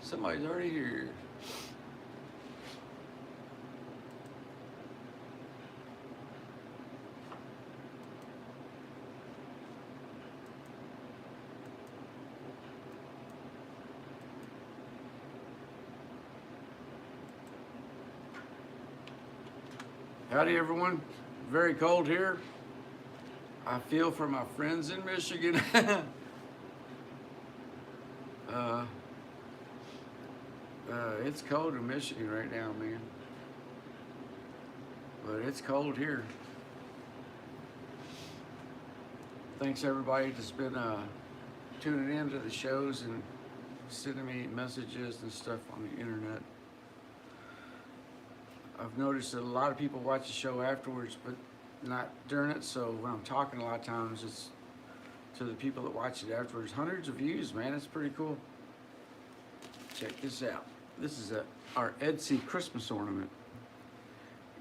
Somebody's already here. Howdy everyone. Very cold here. I feel for my friends in Michigan. It's cold in Michigan right now, man. But it's cold here. Thanks everybody that's been tuning in to the shows and sending me messages and stuff on the internet. I've noticed that a lot of people watch the show afterwards, but not during it. So when I'm talking, a lot of times it's to the people that watch it afterwards. Hundreds of views, man. It's pretty cool. Check this out. This is our ESTY Christmas ornament.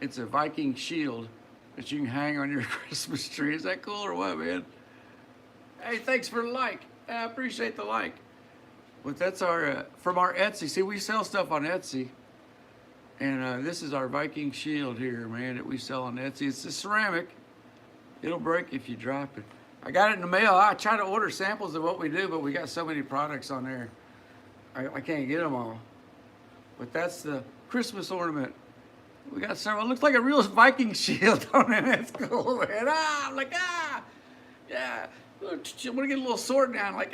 It's a Viking shield that you can hang on your Christmas tree. Is that cool or what, man? Hey, thanks for the like. I appreciate the like. But that's our from our Etsy. See, we sell stuff on Etsy. And this is our Viking shield here, man, that we sell on Etsy. It's a ceramic. It'll break if you drop it. I got it in the mail. I try to order samples of what we do, but we got so many products on there. I can't get them all. But that's the Christmas ornament. We got several. It looks like a real Viking shield on it. That's cool, man. I'm like, yeah. I want to get a little sword down, like,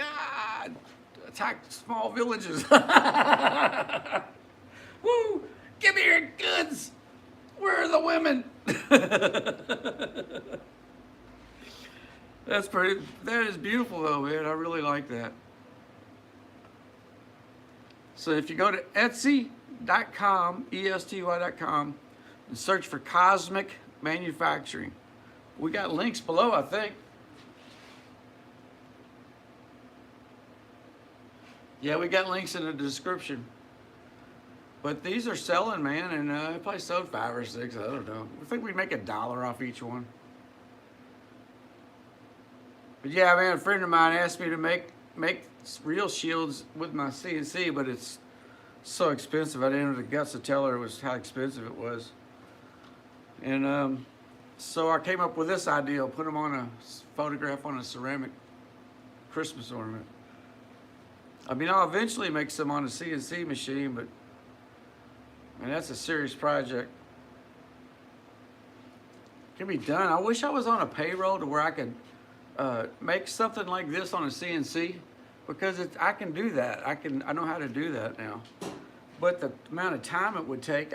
attack small villages. Woo! Give me your goods! Where are the women? That is beautiful though, man. I really like that. So if you go to Etsy.com, ESTY.com, and search for Cosmic Manufacturing. We got links below, I think. Yeah, we got links in the description. But these are selling, man, and I probably sold 5 or 6. I don't know. I think we make $1 off each one. But yeah, man, a friend of mine asked me to make real shields with my CNC, but it's so expensive. I didn't have the guts to tell her how expensive it was. And so I came up with this idea: put them on a photograph on a ceramic Christmas ornament. I mean, I'll eventually make some on a CNC machine, but and that's a serious project. Can be done. I wish I was on a payroll to where I could make something like this on a CNC, because I can do that. I know how to do that now. But the amount of time it would take,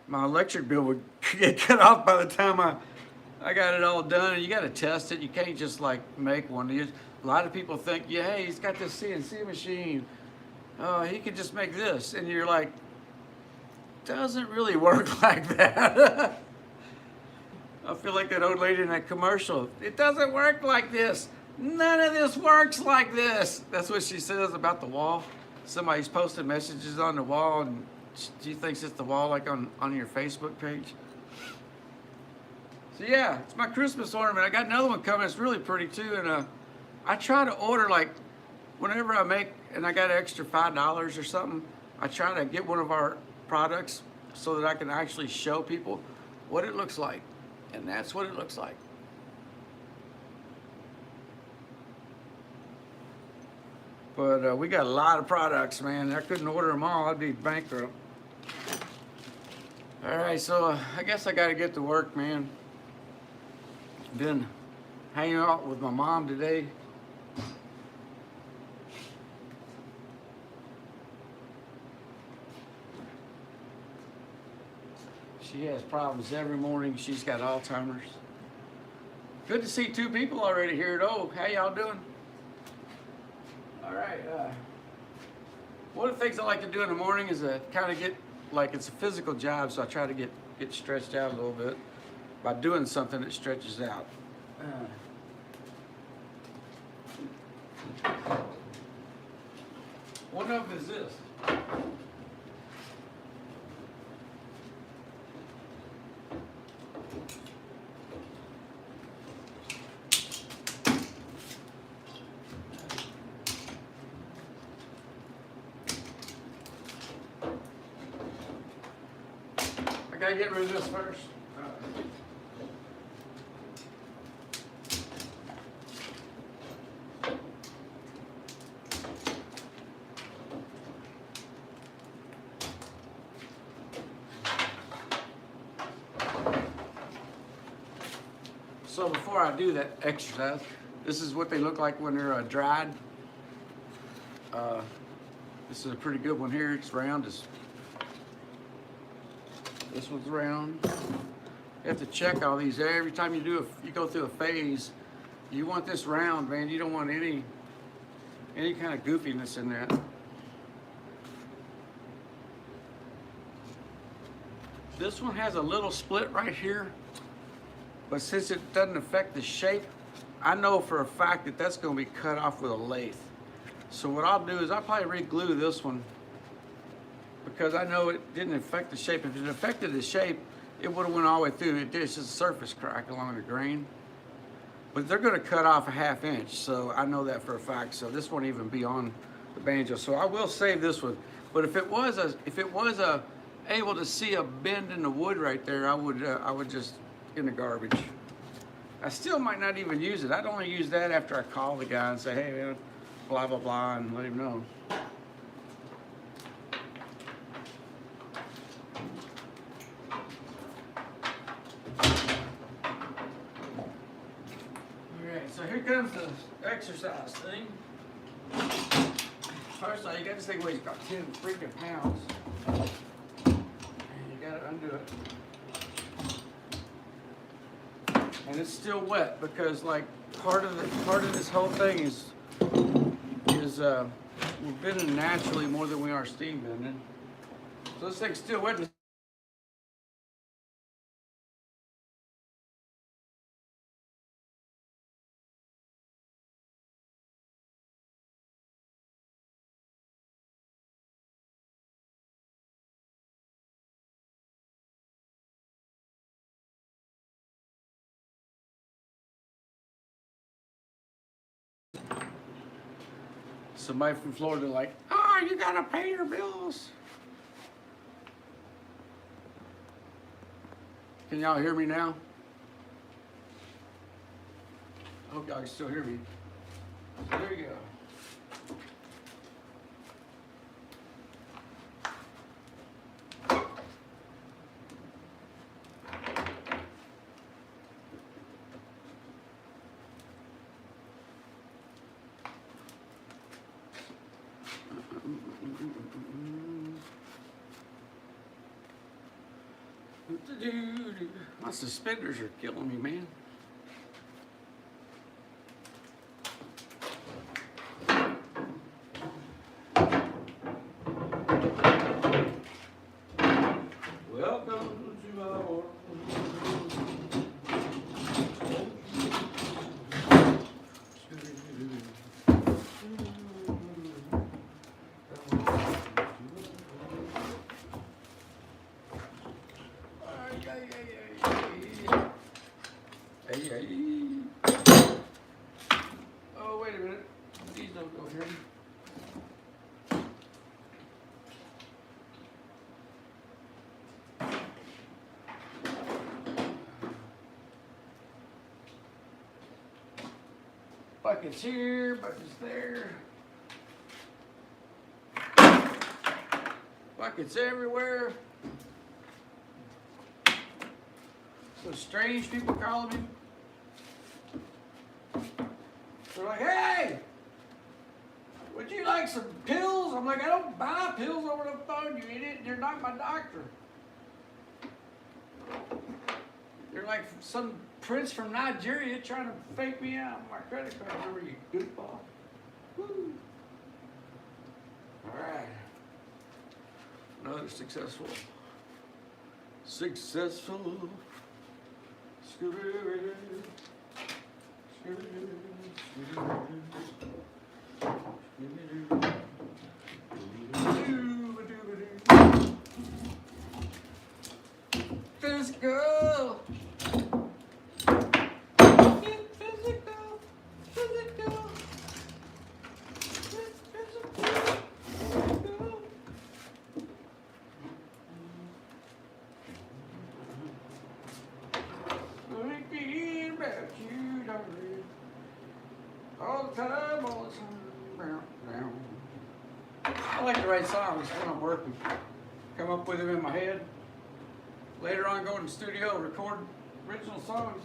my electric bill would get cut off by the time I got it all done. And you got to test it. You can't just like make one. A lot of people think, yeah, hey, he's got this CNC machine. He can just make this, and you're like, doesn't really work like that. I feel like that old lady in that commercial. It doesn't work like this. None of this works like this. That's what she says about the wall. Somebody's posting messages on the wall, and she thinks it's the wall like on your Facebook page. So yeah, it's my Christmas ornament. I got another one coming. It's really pretty too. And I try to order, like, whenever I make, and I got an extra $5 or something, I try to get one of our products so that I can actually show people what it looks like. And that's what it looks like. But we got a lot of products, man. I couldn't order them all. I'd be bankrupt. All right, so I guess I got to get to work, man. Been hanging out with my mom today. She has problems every morning. She's got Alzheimer's. Good to see 2 people already here, though. How y'all doing? All right. One of the things I like to do in the morning is kind of get, like, it's a physical job, so I try to get stretched out a little bit by doing something that stretches out. One of them is this. gotta get rid of this first. So before I do that exercise, this is what they look like when they're dried. This is a pretty good one here. It's round. This one's round. You have to check all these every time you go through a phase. You want this round, man. You don't want any kind of goofiness in that. This one has a little split right here, but since it doesn't affect the shape, I know for a fact that that's going to be cut off with a lathe. So what I'll do is I'll probably re-glue this one because I know it didn't affect the shape. If it affected the shape, it would have went all the way through. It did, it's just a surface crack along the grain. But they're going to cut off a 1/2 inch, so I know that for a fact. So this won't even be on the banjo. So I will save this one. But if it was able to see a bend in the wood right there, I would just in the garbage. I still might not even use it. I'd only use that after I call the guy and say, hey man, blah blah blah, and let him know. Alright, so here comes the exercise thing. First of all, you got this thing weighs about 10 freaking pounds. And you gotta undo it. And it's still wet because like part of this whole thing is we're bending naturally more than we are steam bending. So this thing's still wet. Somebody from Florida like, oh, you gotta pay your bills. Can y'all hear me now? I hope y'all can still hear me. So there you go. My suspenders are killing me, man. Welcome to my world. Oh, wait a minute. These don't go here. Buckets here, buckets there. Buckets everywhere. So strange people calling me. They're like, hey, would you like some pills? I'm like, I don't buy pills over the phone, you idiot. You're not my doctor. You're like some prince from Nigeria trying to fake me out my credit card number, you goofball. Woo. All right. Another successful. Scooby-Doo. Physical. like to write songs when I'm working. Come up with them in my head. Later on, go in the studio and record original songs.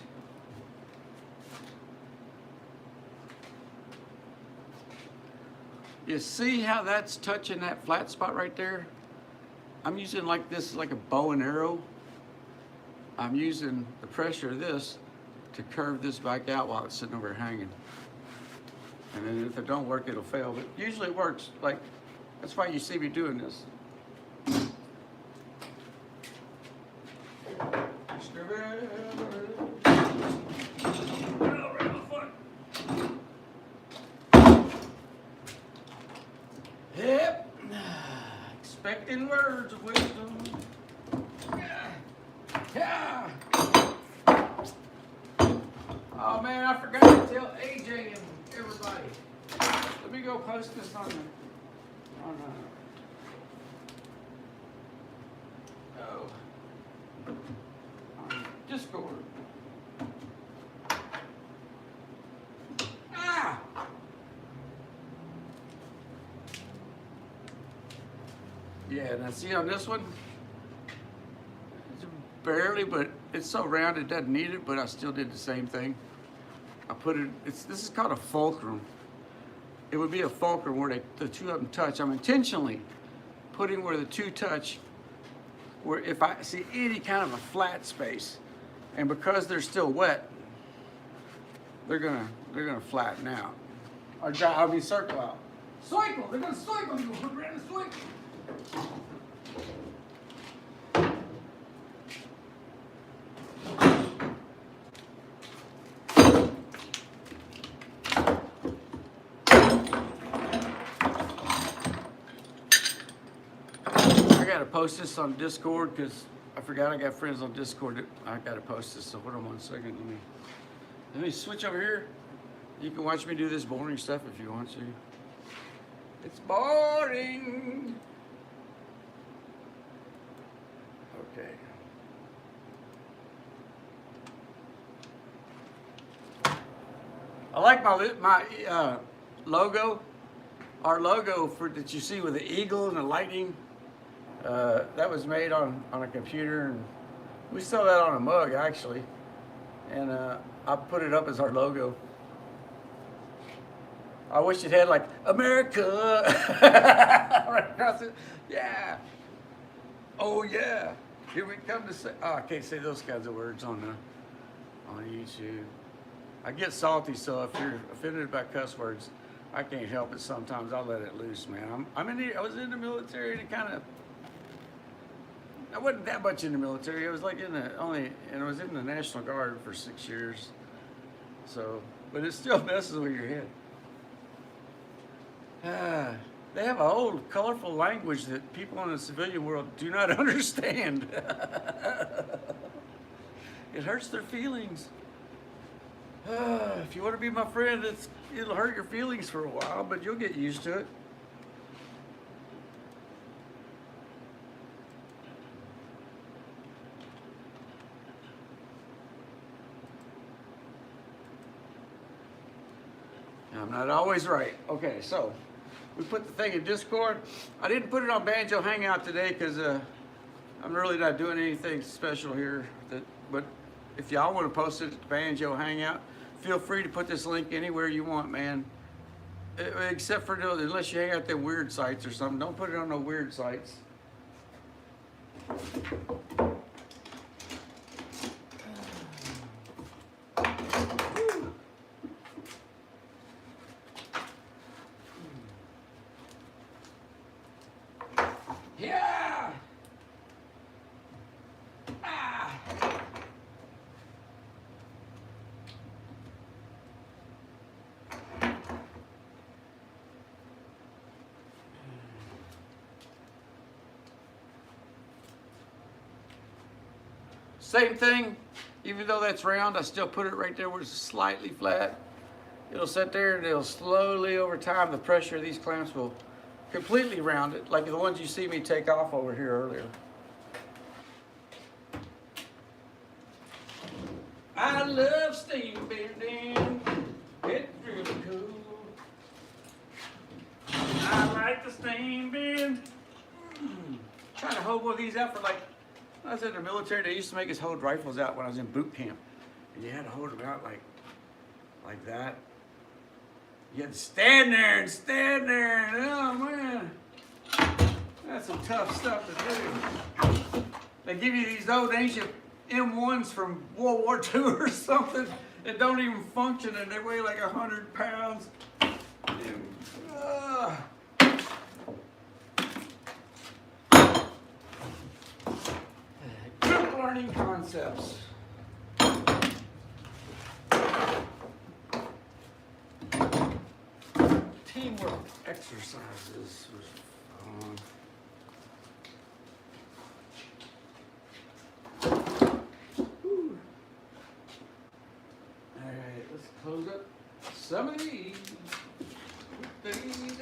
You see how that's touching that flat spot right there? I'm using like this, like a bow and arrow. I'm using the pressure of this to curve this back out while it's sitting over hanging. And then if it don't work, it'll fail. But usually it works. Like, that's why you see me doing this. Yep. Expecting words of wisdom. Yeah. Oh man, I forgot to tell AJ and everybody. Let me go post this on on Discord. Ah! Yeah, now see on this one, it's barely, but it's so round it doesn't need it, but I still did the same thing. I put it, this is called a fulcrum. It would be a fulcrum where the two of them touch. I'm intentionally putting where the two touch, where if I see any kind of a flat space, and because they're still wet, they're gonna flatten out. Or dry, I mean circle out. Cycle, they're gonna cycle, you put around the cycle. I gotta post this on Discord because I forgot I got friends on Discord. I gotta post this, so hold on one second. Let me switch over here. You can watch me do this boring stuff if you want to. It's boring. Okay. I like my logo. Our logo that you see with the eagle and the lightning. That was made on a computer, and we sell that on a mug actually. And I put it up as our logo. I wish it had like America right across it. Yeah. Oh yeah. Here we come to say. Oh, I can't say those kinds of words on YouTube. I get salty, so if you're offended by cuss words, I can't help it. Sometimes I'll let it loose, man. I was in the military, and it kind of. I wasn't that much in the military. I was like and I was in the National Guard for 6 years. So, but it still messes with your head. They have a whole colorful language that people in the civilian world do not understand. It hurts their feelings. If you want to be my friend, it'll hurt your feelings for a while, but you'll get used to it. I'm not always right. Okay, so we put the thing in Discord. I didn't put it on Banjo Hangout today because I'm really not doing anything special here. But if y'all want to post it to Banjo Hangout, feel free to put this link anywhere you want, man. Except for unless you hang out them weird sites or something. Don't put it on no weird sites. Yeah! Ah! Same thing, even though that's round, I still put it right there where it's slightly flat. It'll sit there and it'll slowly, over time, the pressure of these clamps will completely round it, like the ones you see me take off over here earlier. I love steam bending, it's really cool. I like the steam bend. Trying to hold one of these out for like, when I was in the military, they used to make us hold rifles out when I was in boot camp. And you had to hold them out like that. You had to stand there and stand there. And, oh man, that's some tough stuff to do. They give you these old ancient M1s from World War II or something that don't even function and they weigh like 100 pounds. Good learning concepts. Teamwork exercises was fun. Alright, let's close up some of these. Put these in the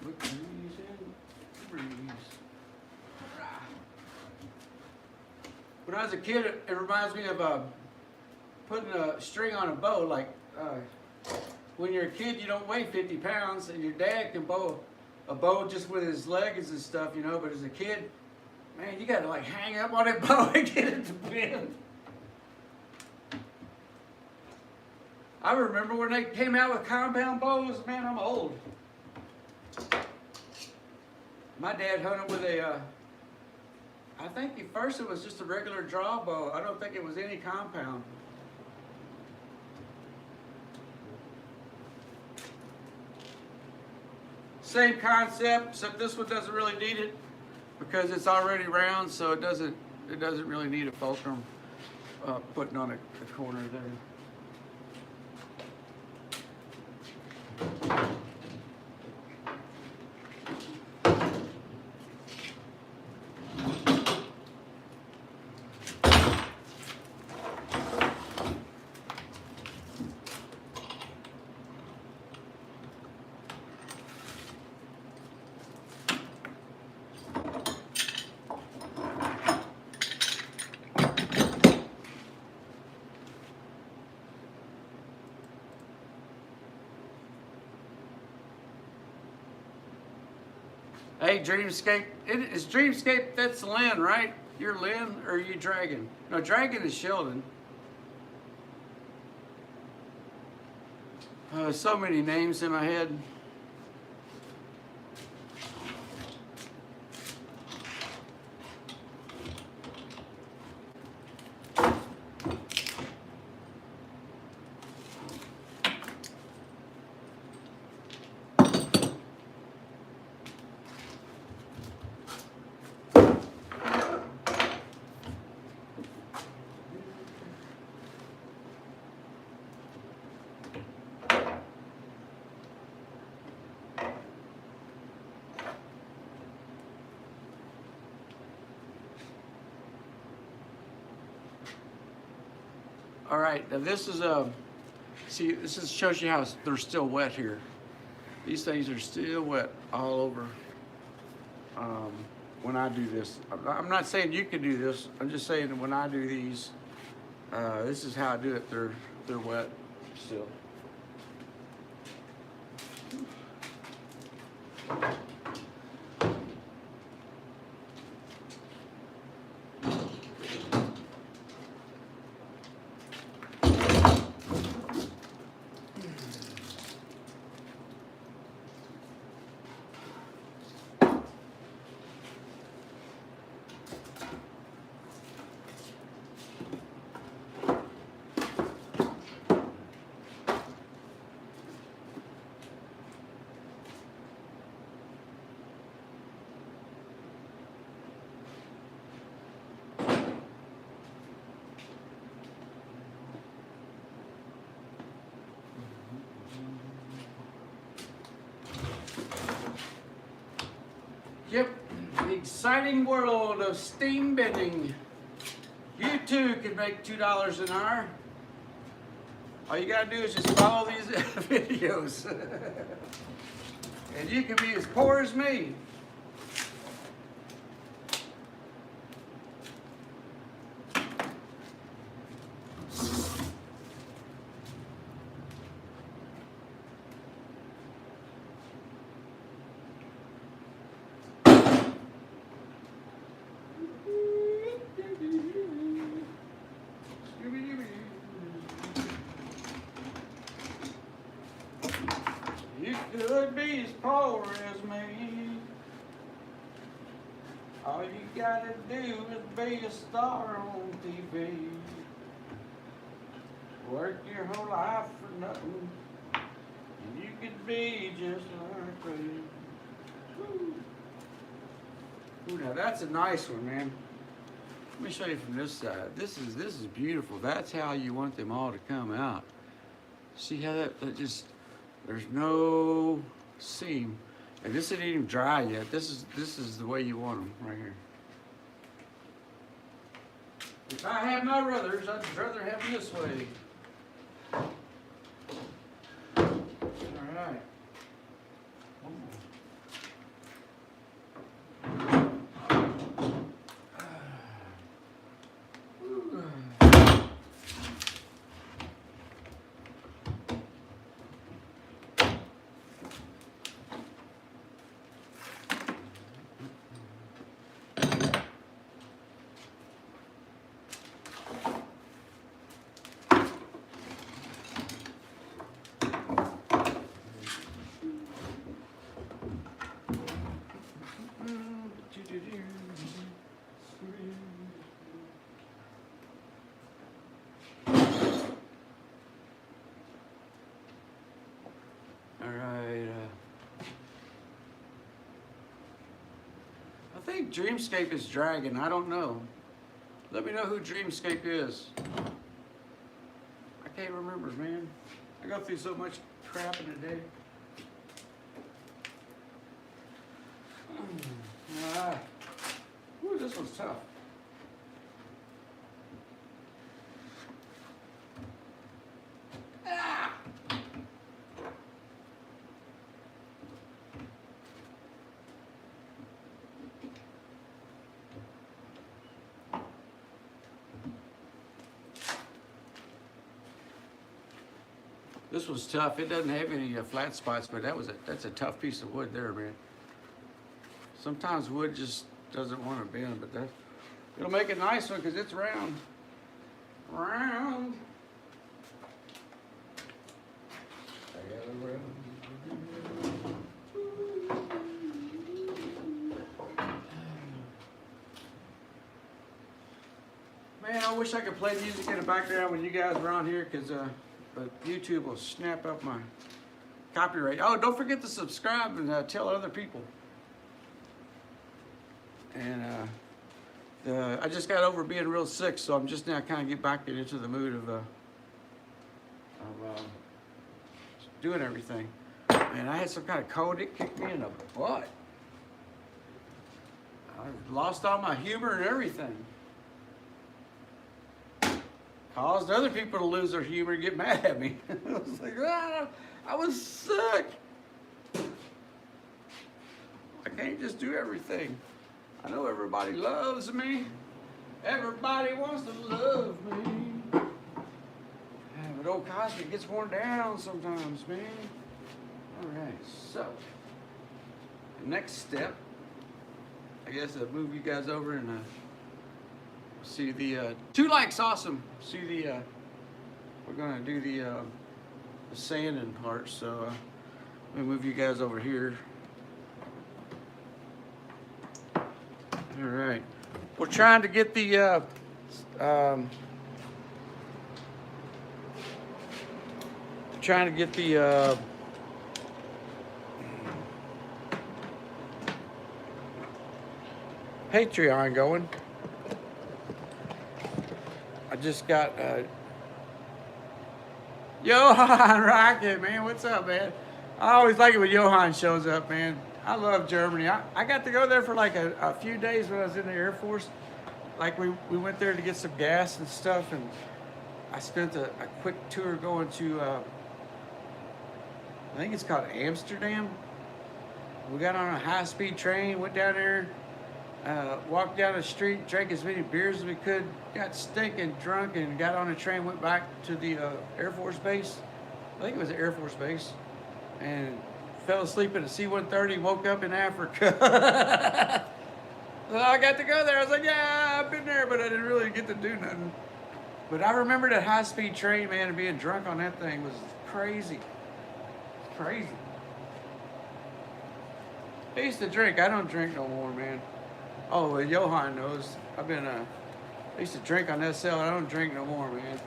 Put these in the breeze. When I was a kid, it reminds me of putting a string on a bow. Like when you're a kid, you don't weigh 50 pounds, and your dad can bow a bow just with his legs and stuff, you know. But as a kid, man, you got to like hang up on that bow and get it to bend. I remember when they came out with compound bows. Man, I'm old. My dad hunted with a, I think at first it was just a regular draw bow. I don't think it was any compound. Same concept, except this one doesn't really need it because it's already round, so it doesn't really need a fulcrum putting on a corner there. Hey, Dreamscape, is Dreamscape, that's Lynn, right? You're Lynn, or are you Dragon? No, Dragon is Sheldon. So many names in my head. All right, now this is see, this is, shows you how they're still wet here. These things are still wet all over when I do this. I'm not saying you can do this. I'm just saying that when I do these, this is how I do it. They're wet still. Yep, the exciting world of steam bending. You too can make $2 an hour. All you gotta do is just follow these videos. And you can be as poor as me. as poor as me. All you gotta do is be a star on TV. Work your whole life for nothing, and you could be just like me. Woo. Ooh, now that's a nice one, man. Let me show you from this side. This is beautiful. That's how you want them all to come out. See how that just, there's no seam. And this isn't even dry yet. This is the way you want them right here. If I had my ruthers, I'd rather have them this way. All right. I think Dreamscape is dragging. I don't know. Let me know who Dreamscape is. I can't remember, man. I go through so much crap in a day. Alright. Ooh, this one's tough. Ah! This was tough. It doesn't have any flat spots, but that's a tough piece of wood there, man. Sometimes wood just doesn't want to bend, but it'll make a nice one because it's round. Round. Man, I wish I could play music in the background when you guys were on here, because but YouTube will snap up my copyright. Oh, don't forget to subscribe and tell other people. And I just got over being real sick, so I'm just now kind of get back into the mood of doing everything. Man, I had some kind of cold. It kicked me in the butt. I lost all my humor and everything. Caused other people to lose their humor and get mad at me. I was like, ah, I was sick. I can't just do everything. I know everybody loves me. Everybody wants to love me. But old Cosby gets worn down sometimes, man. All right, so the next step, I guess I'll move you guys over and see the 2 likes, awesome. See the we're gonna do the sanding part. So let me move you guys over here. All right, we're trying to get the Patreon going. I just got Johan Rocket, man. What's up, man? I always like it when Johan shows up, man. I love Germany. I got to go there for like a few days when I was in the Air Force. Like we went there to get some gas and stuff, and I spent a quick tour going to I think it's called Amsterdam. We got on a high-speed train, went down there, walked down the street, drank as many beers as we could, got stinking drunk, and got on a train, went back to the Air Force Base. I think it was the Air Force Base, and fell asleep at a C-130, woke up in Africa. So I got to go there. I was like, yeah, I've been there, but I didn't really get to do nothing. But I remember that high-speed train, man, and being drunk on that thing was crazy. Crazy. I used to drink. I don't drink no more, man. Oh, well, Johan knows. I used to drink on SL. I don't drink no more, man.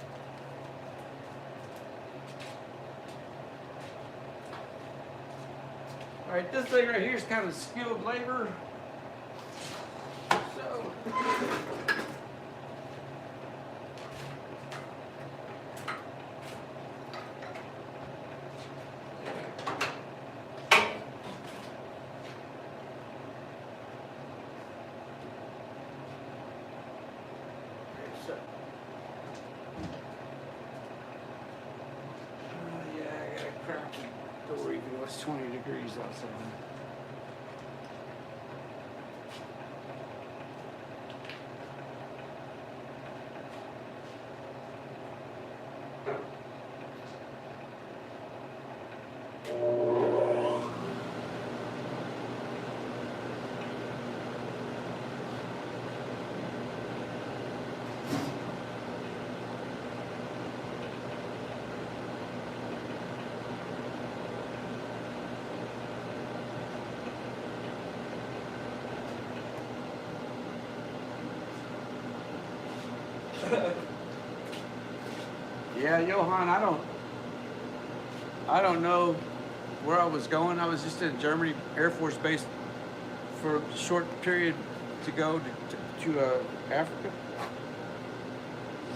All right, this thing right here is kind of skilled labor. So. Yeah, I got a crack the door even though it's 20 degrees outside. Yeah, Johan, I don't know where I was going. I was just in Germany Air Force Base for a short period to go to Africa.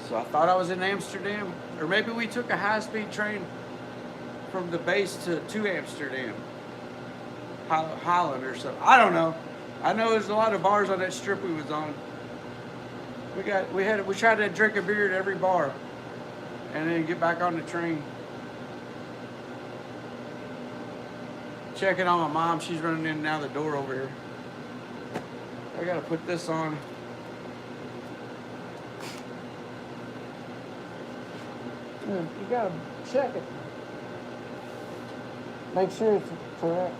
So I thought I was in Amsterdam, or maybe we took a high-speed train from the base to Amsterdam, Holland or something. I don't know. I know there's a lot of bars on that strip we was on. We tried to drink a beer at every bar, and then get back on the train. Checking on my mom. She's running in and out the door over here. I gotta put this on. You gotta check it. Make sure it's correct.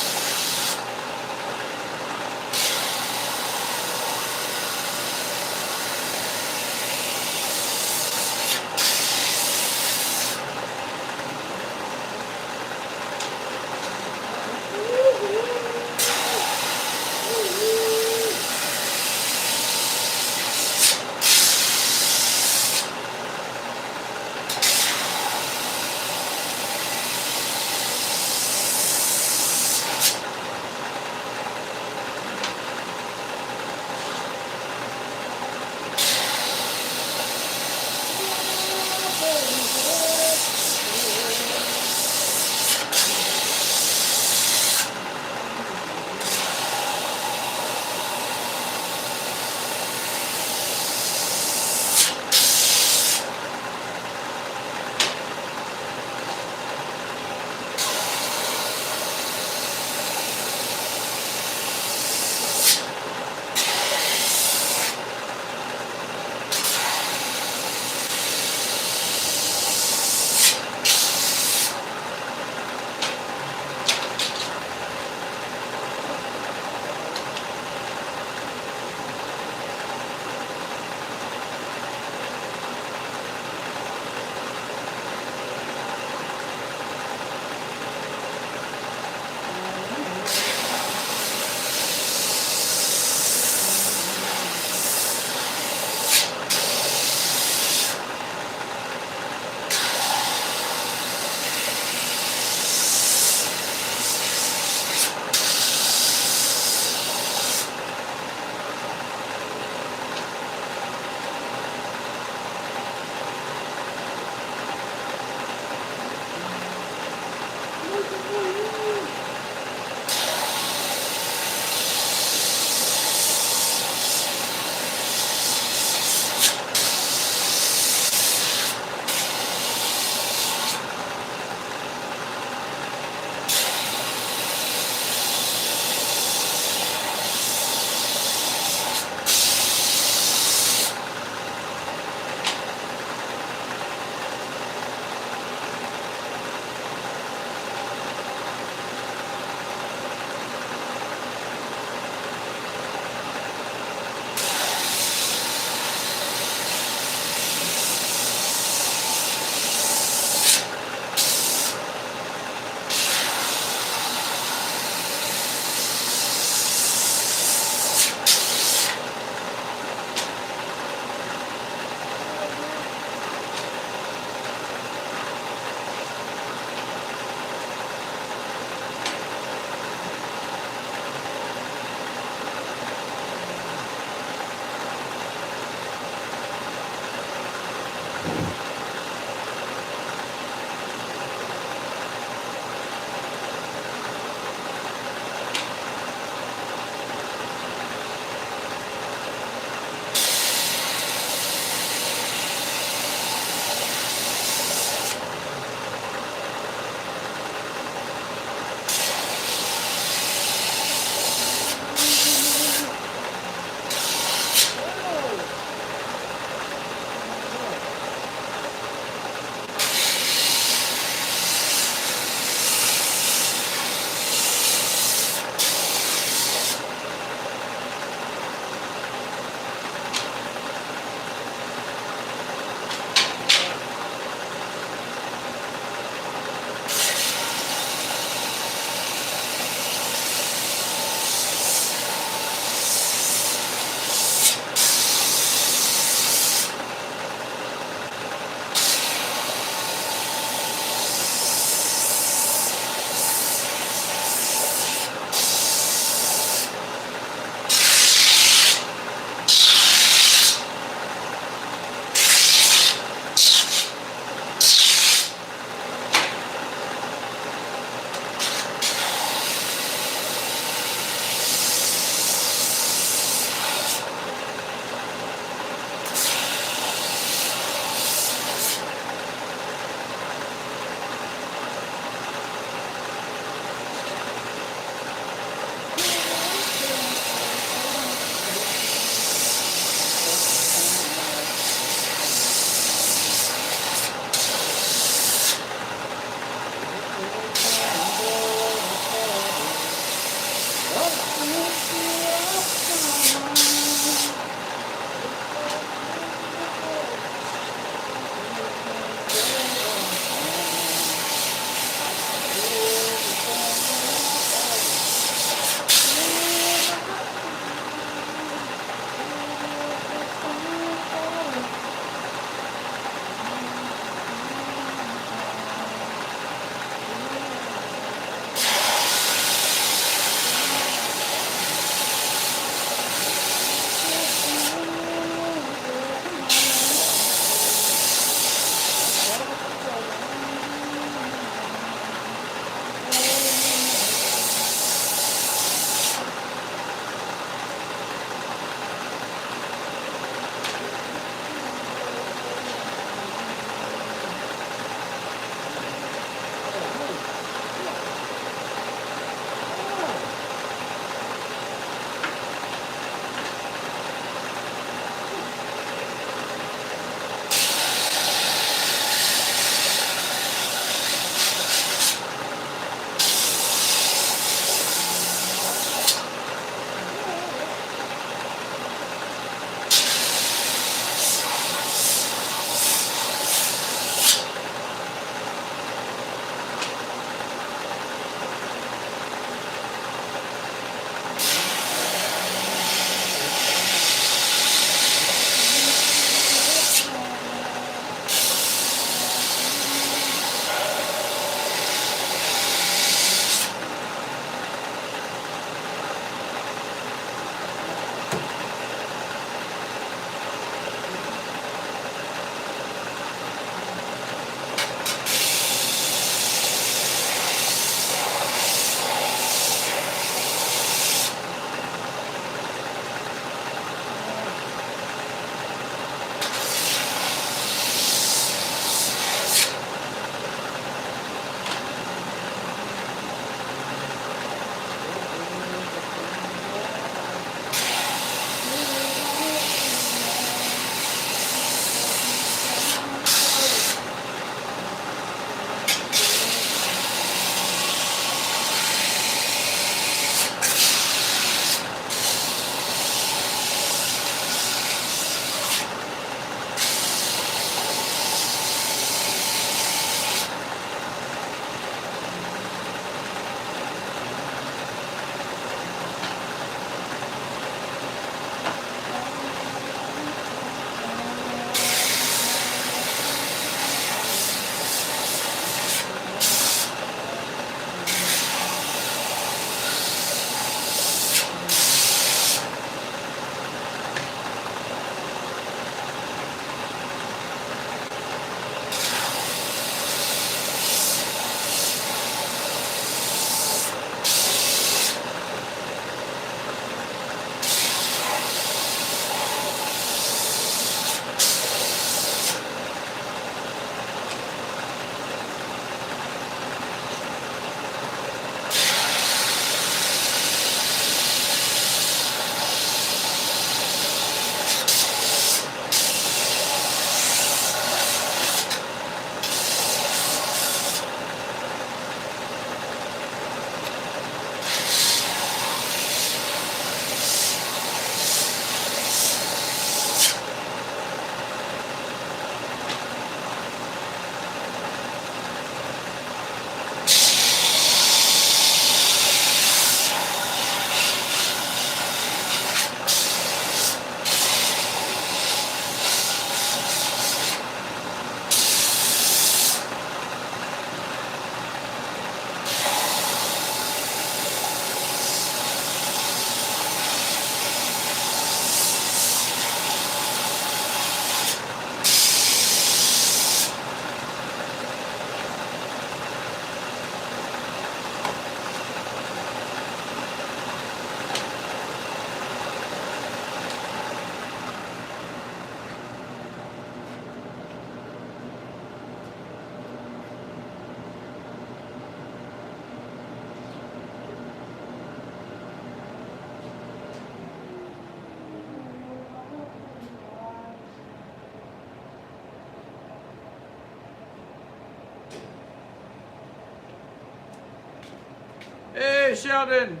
Hey, Sheldon.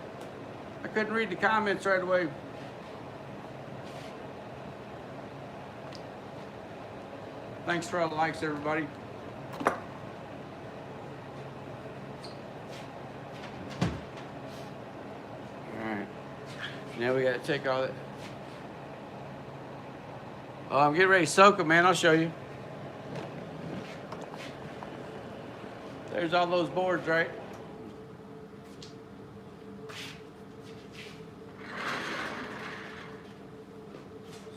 I couldn't read the comments right away. Thanks for all the likes, everybody. Alright. Now we gotta take all that. Oh, I'm getting ready to soak them, man. I'll show you. There's all those boards, right?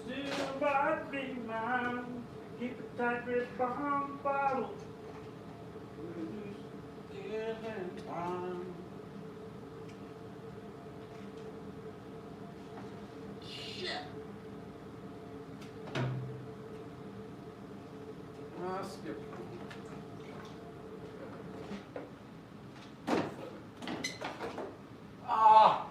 Still might be mine. Keep a tight grip on bottle. Still in time. Shit. Oh, skip. Ah.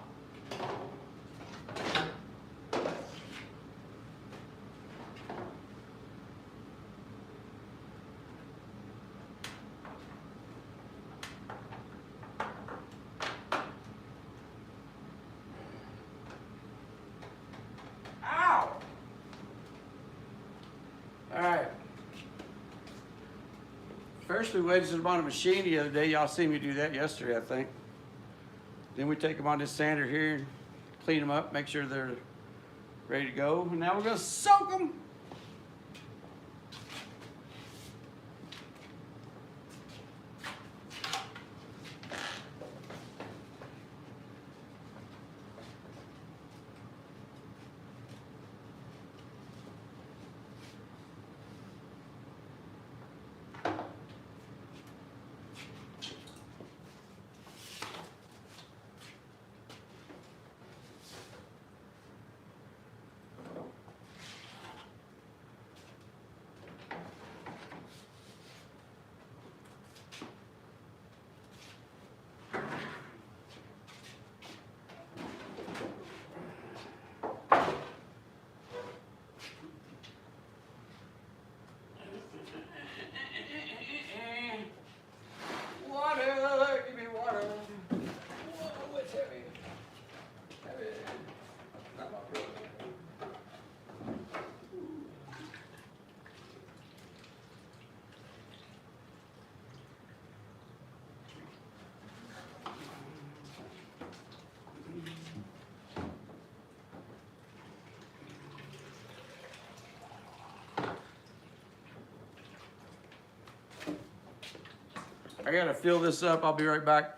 Ow. All right. First we wedged them on a machine the other day. Y'all seen me do that yesterday, I think. Then we take them on this sander here, clean them up, make sure they're ready to go. And now we're gonna soak them. Water, give me water. Whoa, it's heavy. Heavy. Not my brother. I gotta fill this up. I'll be right back.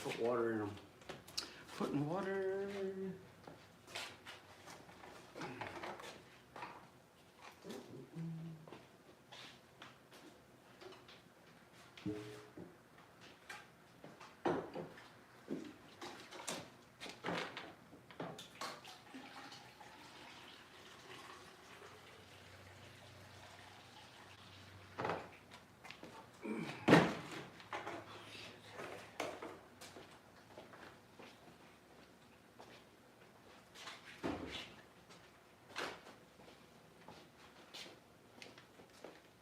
put water in them. Putting water.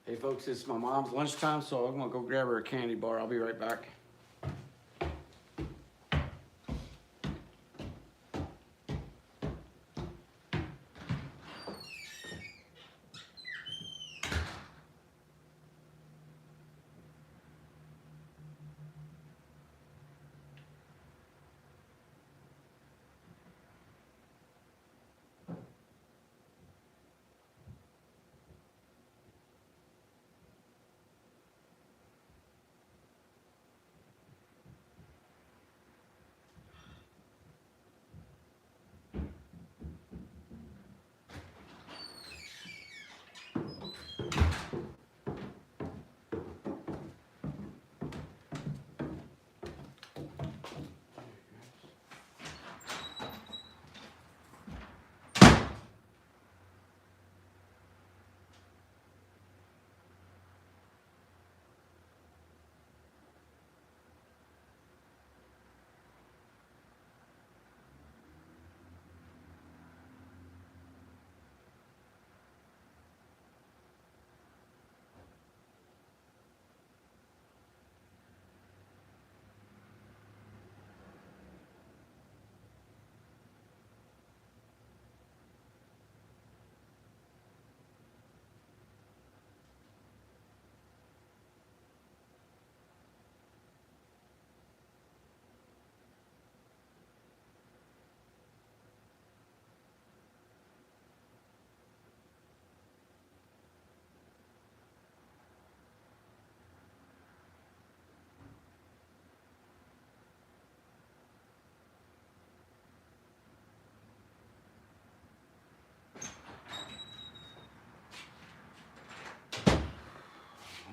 Hey folks, it's my mom's lunchtime, so I'm gonna go grab her a candy bar. I'll be right back.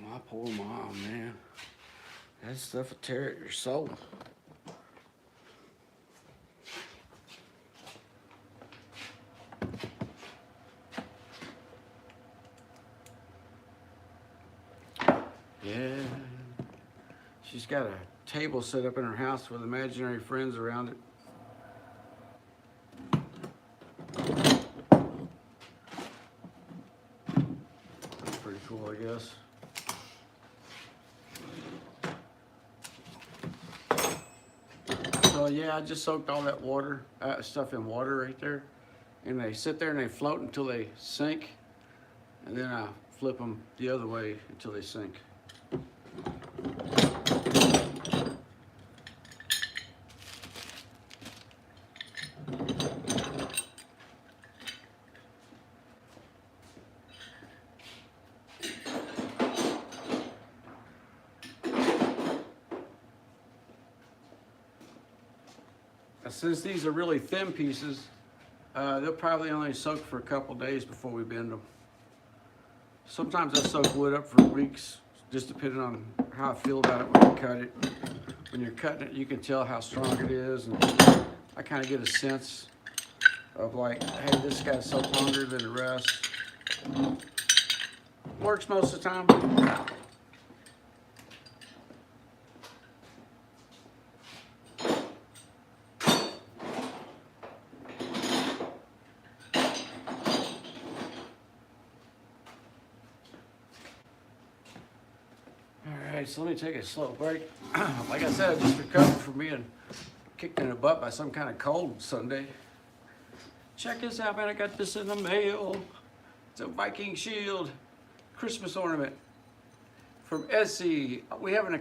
My poor mom, man. That stuff will tear at your soul. Yeah. She's got a table set up in her house with imaginary friends around it. That's pretty cool, I guess. So yeah, I just soaked all that water, stuff in water right there. And they sit there and they float until they sink. And then I flip them the other way until they sink. Since these are really thin pieces, they'll probably only soak for a couple days before we bend them. Sometimes I soak wood up for weeks, just depending on how I feel about it when I cut it. When you're cutting it, you can tell how strong it is, and I kind of get a sense of like, hey, this guy's soaked longer than the rest. Works most of the time. Alright, so let me take a slow break. Like I said, I just recovered from being kicked in the butt by some kind of cold Sunday. Check this out, man. I got this in the mail. It's a Viking shield Christmas ornament from ESTY. We have a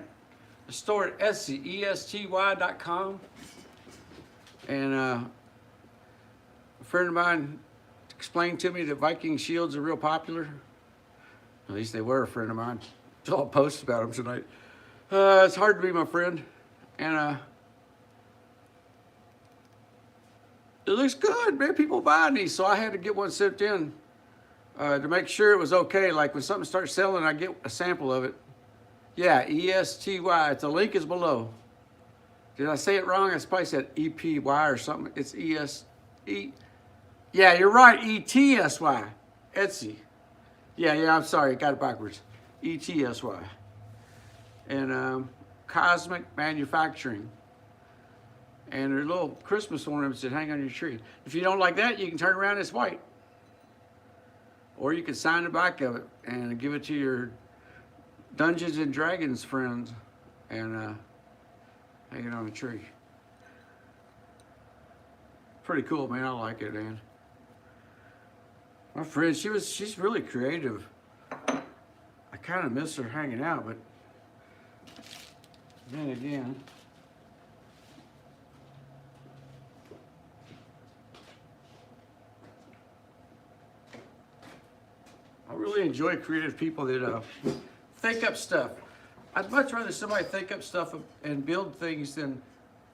store at ESTY, ESTY.com. And a friend of mine explained to me that Viking shields are real popular. At least they were a friend of mine. So I'll post about them tonight. It's hard to be my friend. And it looks good, man. People buying these, so I had to get one sent in to make sure it was okay. Like when something starts selling, I get a sample of it. Yeah, ESTY. The link is below. Did I say it wrong? I probably said EPY or something. It's ESE. Yeah, you're right. ETSY. Etsy. Yeah, I'm sorry. Got it backwards. ETSY. And Cosmic Manufacturing. And they're little Christmas ornaments that hang on your tree. If you don't like that, you can turn around, it's white. Or you can sign the back of it and give it to your Dungeons and Dragons friends and hang it on a tree. Pretty cool, man. I like it, man. My friend, she's really creative. I kind of miss her hanging out, but then again, I really enjoy creative people that think up stuff. I'd much rather somebody think up stuff and build things than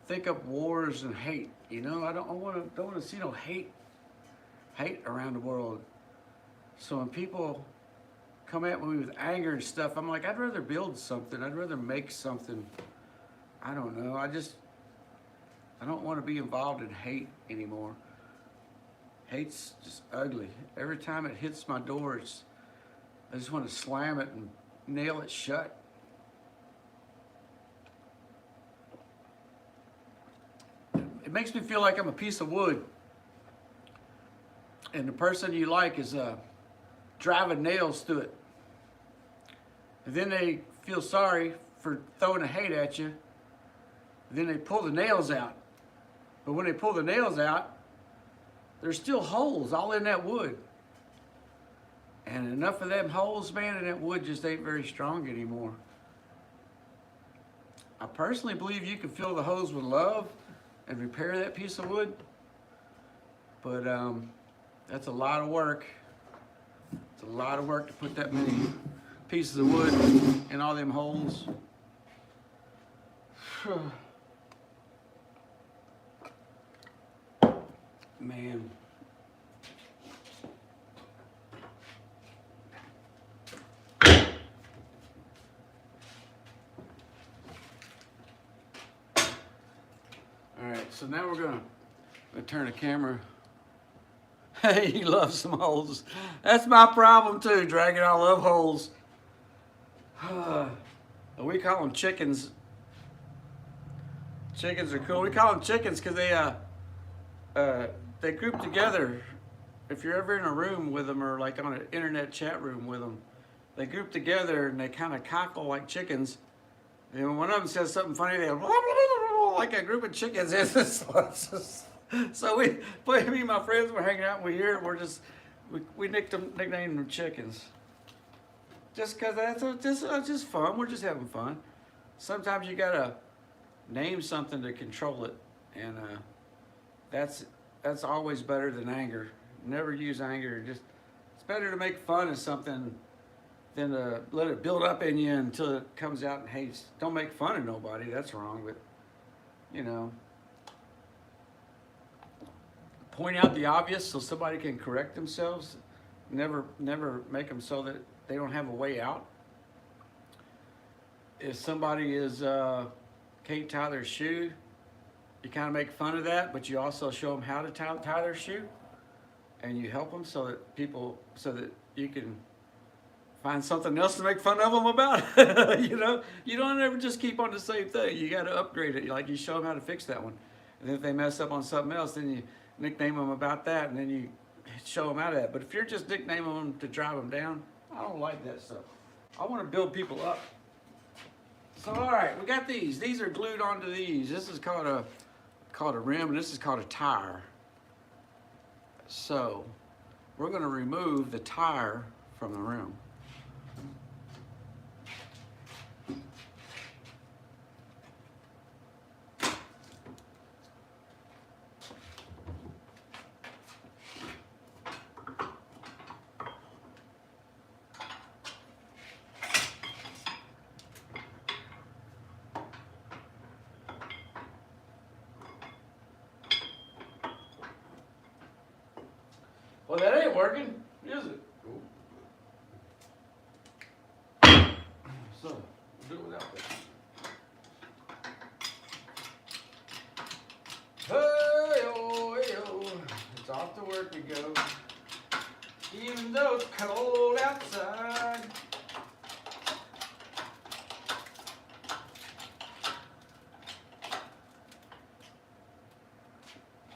think up wars and hate. You know, I don't want to see no hate around the world. So when people come at me with anger and stuff, I'm like, I'd rather build something. I'd rather make something. I don't know. I don't want to be involved in hate anymore. Hate's just ugly. Every time it hits my door, I just want to slam it and nail it shut. It makes me feel like I'm a piece of wood, and the person you like is driving nails through it. And then they feel sorry for throwing a hate at you. Then they pull the nails out. But when they pull the nails out, there's still holes all in that wood. And enough of them holes, man, and that wood just ain't very strong anymore. I personally believe you can fill the holes with love and repair that piece of wood. But that's a lot of work. It's a lot of work to put that many pieces of wood in all them holes. Man. All right, so now we're gonna turn the camera. Hey, he loves some holes. That's my problem too, Dragon. I love holes. We call them chickens. Chickens are cool. We call them chickens because they group together. If you're ever in a room with them or like on an internet chat room with them, they group together and they kind of cackle like chickens. And when one of them says something funny, they go like a group of chickens. So me and my friends were hanging out and we hear it. We nicknamed them chickens. Just because that's just fun. We're just having fun. Sometimes you gotta name something to control it, and that's always better than anger. Never use anger. It's better to make fun of something than to let it build up in you until it comes out and hates. Don't make fun of nobody. That's wrong. But you know, point out the obvious so somebody can correct themselves. Never make them so that they don't have a way out. If somebody can't tie their shoe, you kind of make fun of that, but you also show them how to tie their shoe, and you help them so that you can find something else to make fun of them about. You know, you don't ever just keep on the same thing. You got to upgrade it. Like you show them how to fix that one, and then if they mess up on something else, then you nickname them about that, and then you show them out of that. But if you're just nicknaming them to drive them down, I don't like that stuff. I want to build people up. So all right, we got these. These are glued onto these. This is called a rim, and this is called a tire. So we're going to remove the tire from the rim. ain't working, is it? So, we'll do it without that. Hey-oh, it's off to work we go. Even though it's cold outside.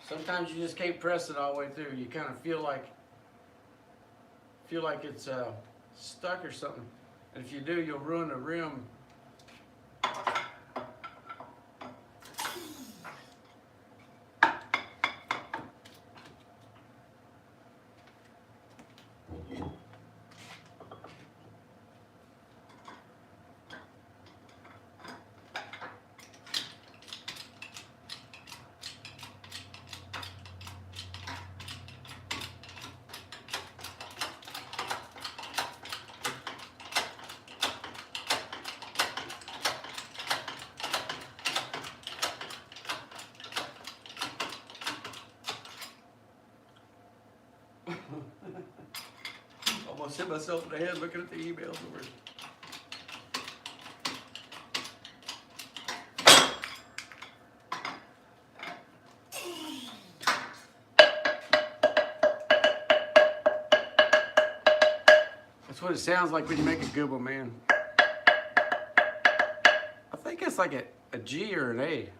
Sometimes you just can't press it all the way through. You kind of feel like it's stuck or something. And if you do, you'll ruin the rim. Almost hit myself in the head looking at the emails over. That's what it sounds like when you make a good one, man. I think it's like a G or an A.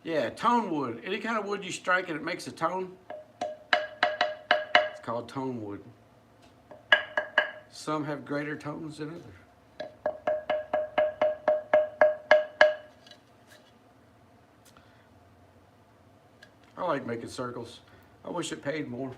Yeah, tone wood. Any kind of wood you strike and it makes a tone. It's called tone wood. Some have greater tones than others. I like making circles. I wish it paid more.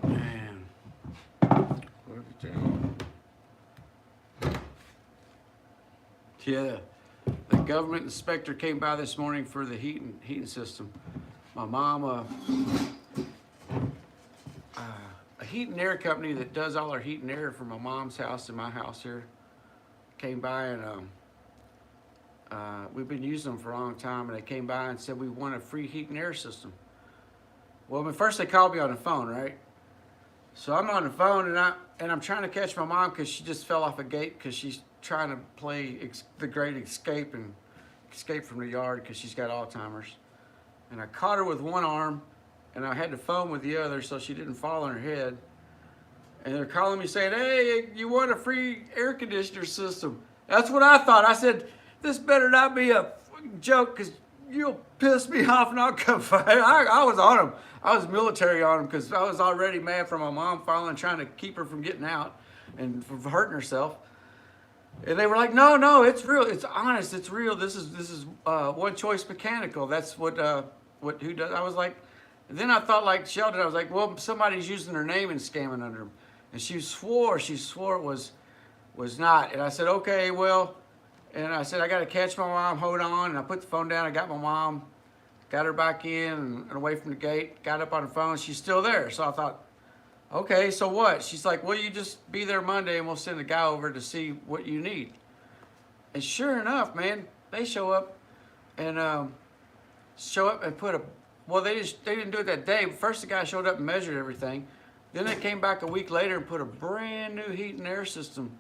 Man, look at that. Yeah, the government inspector came by this morning for the heating system. My mom, a heat and air company that does all our heat and air for my mom's house and my house here, came by and we've been using them for a long time, and they came by and said we want a free heat and air system. Well, but first they called me on the phone, right? So I'm on the phone and I'm trying to catch my mom because she just fell off a gate because she's trying to play the Great Escape and escape from the yard because she's got Alzheimer's. And I caught her with one arm, and I had the phone with the other so she didn't fall on her head. And they're calling me saying, hey, you want a free air conditioner system? That's what I thought. I said, this better not be a joke because you'll piss me off and I'll come fight. I was on him. I was military on him because I was already mad for my mom falling, trying to keep her from getting out and from hurting herself. And they were like, no, it's real. It's honest. It's real. This is One Choice Mechanical. That's what who does. I was like, and then I thought like Sheldon. I was like, well, somebody's using her name and scamming under him. And she swore it was not. And I said, okay, well, and I said, I got to catch my mom. Hold on. And I put the phone down. I got my mom, got her back in and away from the gate. Got up on the phone. She's still there. So I thought, okay, so what? She's like, well, you just be there Monday and we'll send a guy over to see what you need. And sure enough, man, they show up and put a, well, they didn't do it that day. First, the guy showed up and measured everything. Then they came back a week later and put a brand new heat and air system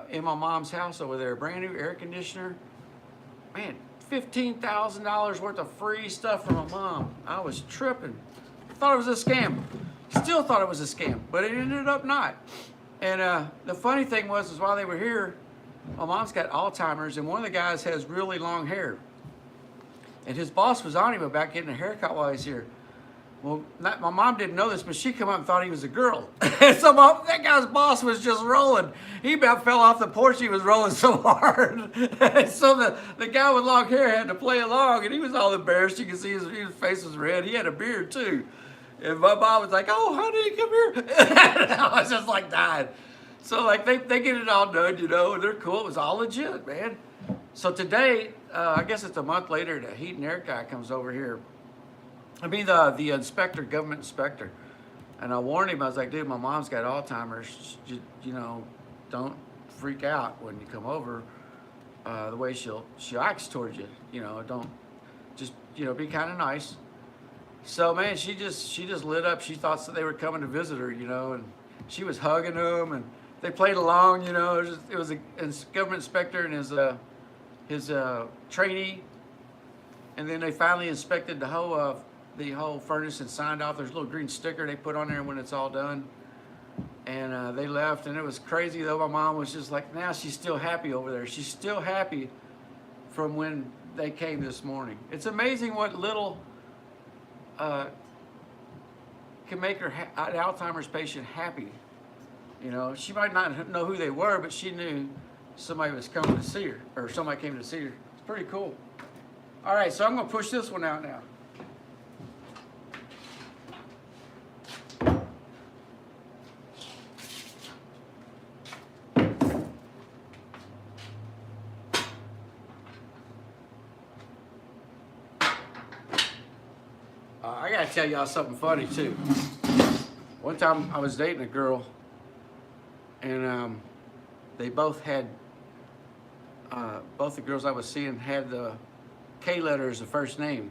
in my mom's house over there. Brand new air conditioner. Man, $15,000 worth of free stuff from my mom. I was tripping. I thought it was a scam. Still thought it was a scam, but it ended up not. And the funny thing was while they were here, my mom's got Alzheimer's, and one of the guys has really long hair. And his boss was on him about getting a haircut while he's here. Well, my mom didn't know this, but she come up and thought he was a girl. So that guy's boss was just rolling. He about fell off the porch. He was rolling so hard. So the guy with long hair had to play along, and he was all embarrassed. You can see his face was red. He had a beard, too. And my mom was like, oh, how did he come here? I was just like dying. So like they get it all done, you know, and they're cool. It was all legit, man. So today, I guess it's a month later, the heat and air guy comes over here. I mean the inspector, government inspector. And I warned him, I was like, dude, my mom's got Alzheimer's. You know, don't freak out when you come over. The way she acts towards you, you know, don't, just, you know, be kind of nice. So man, she just lit up. She thought that they were coming to visit her, you know, and she was hugging them, and they played along, you know. It was a government inspector and his trainee, and then they finally inspected the whole furnace and signed off. There's a little green sticker they put on there when it's all done. And they left, and it was crazy though. My mom was just like, now she's still happy over there. She's still happy from when they came this morning. It's amazing what little can make an Alzheimer's patient happy. You know, she might not know who they were, but she knew somebody was coming to see her, or somebody came to see her. It's pretty cool. All right, so I'm gonna push this one out now. I gotta tell y'all something funny too. One time I was dating a girl, and they both had, both the girls I was seeing had the K letter as the first name.